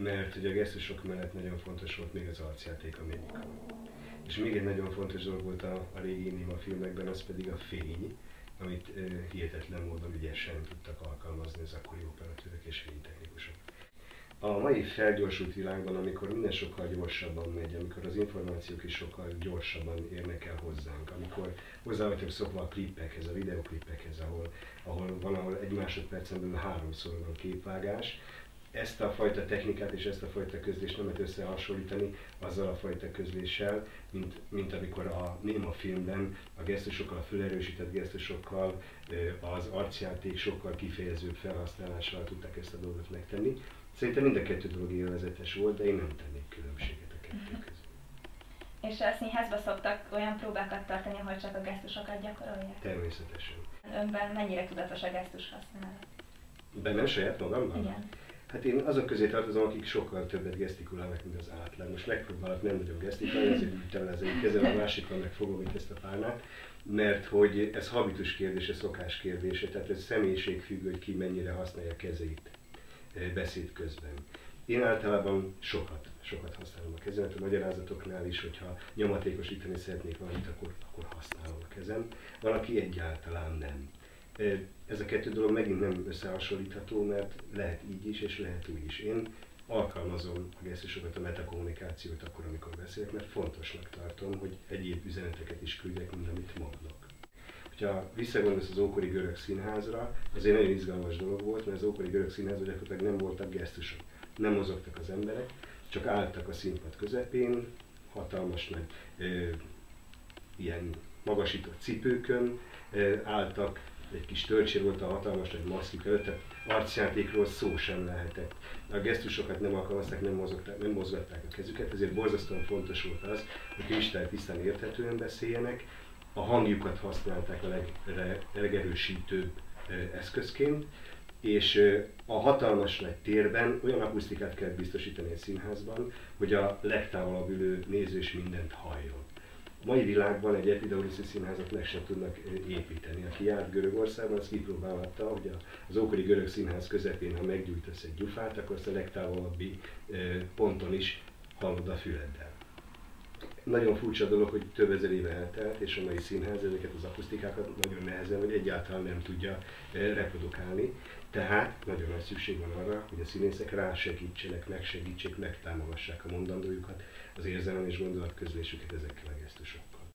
mert ugye a gesztusok mellett nagyon fontos volt még az arcjáték, a mimika. És még egy nagyon fontos dolog volt a régi Néma filmekben, az pedig a fény, amit hihetetlen módon ügyesen tudtak alkalmazni az akkori operatőrök és fénytechnikusok. A mai felgyorsult világban, amikor minden sokkal gyorsabban megy, amikor az információk is sokkal gyorsabban érnek el hozzánk, amikor hozzá vagyunk szokva a klippekhez, a videoklippekhez, ahol van, ahol egy másodpercen belül 3-szor van képvágás, ezt a fajta technikát és ezt a fajta közlést nem lehet összehasonlítani azzal a fajta közléssel, mint amikor a Néma filmben a gesztusokkal, a felerősített gesztusokkal, az arcjáték sokkal kifejezőbb felhasználásával tudták ezt a dolgot megtenni. Szerintem mind a kettő dolog élvezetes volt, de én nem tennék különbséget a kettő között. És a színházba szoktak olyan próbákat tartani, ahol csak a gesztusokat gyakorolják? Természetesen. Önben mennyire tudatos a gesztus használat? Bennem saját magamban? Igen. Hát én azok közé tartozom, akik sokkal többet gesztikulálnak, mint az átlag. Most megpróbálok nem nagyon gesztikulálni, ezért ütem le az egyik kezem, a másikkal meg fogom itt ezt a pálmát, mert hogy ez habitus kérdése, szokás kérdése, tehát ez személyiségfüggő, hogy ki mennyire használja a kezeit beszéd közben. Én általában sokat használom a kezemet, a magyarázatoknál is, hogyha nyomatékosítani szeretnék valamit, akkor használom a kezem. Van, aki egyáltalán nem. Ez a kettő dolog megint nem összehasonlítható, mert lehet így is és lehet úgy is. Én alkalmazom a gesztusokat, a metakommunikációt akkor, amikor beszélek, mert fontosnak tartom, hogy egyéb üzeneteket is küldjek, mint amit mondok. Ha visszagondolsz az ókori görög színházra, ez egy nagyon izgalmas dolog volt, mert az ókori görög színházban gyakorlatilag nem voltak gesztusok. Nem mozogtak az emberek, csak álltak a színpad közepén, hatalmas nagy ilyen magasított cipőkön, álltak, egy kis tölcsér volt a hatalmas nagy maszkjuk előtt, tehát arcjátékról szó sem lehetett. A gesztusokat nem alkalmazták, nem mozgatták a kezüket, ezért borzasztóan fontos volt az, hogy kristálytisztán érthetően beszéljenek, a hangjukat használták a legerősítőbb eszközként, és a hatalmas nagy térben olyan akusztikát kell biztosítani egy színházban, hogy a legtávolabb ülő néző is mindent halljon. A mai világban egy Epidauruszi színházat meg sem tudnak építeni. Aki járt Görögországban, az kipróbálhatta, hogy az ókori görög színház közepén, ha meggyújtasz egy gyufát, akkor azt a legtávolabbi ponton is hallod a füleddel. Nagyon furcsa dolog, hogy több ezer éve eltelt, és a mai színház ezeket az akusztikákat nagyon nehezen, vagy egyáltalán nem tudja reprodukálni. Tehát nagyon nagy szükség van arra, hogy a színészek rásegítsenek, megsegítsék, megtámogassák a mondandójukat, az érzelem és gondolatközlésüket ezekkel a gesztusokkal.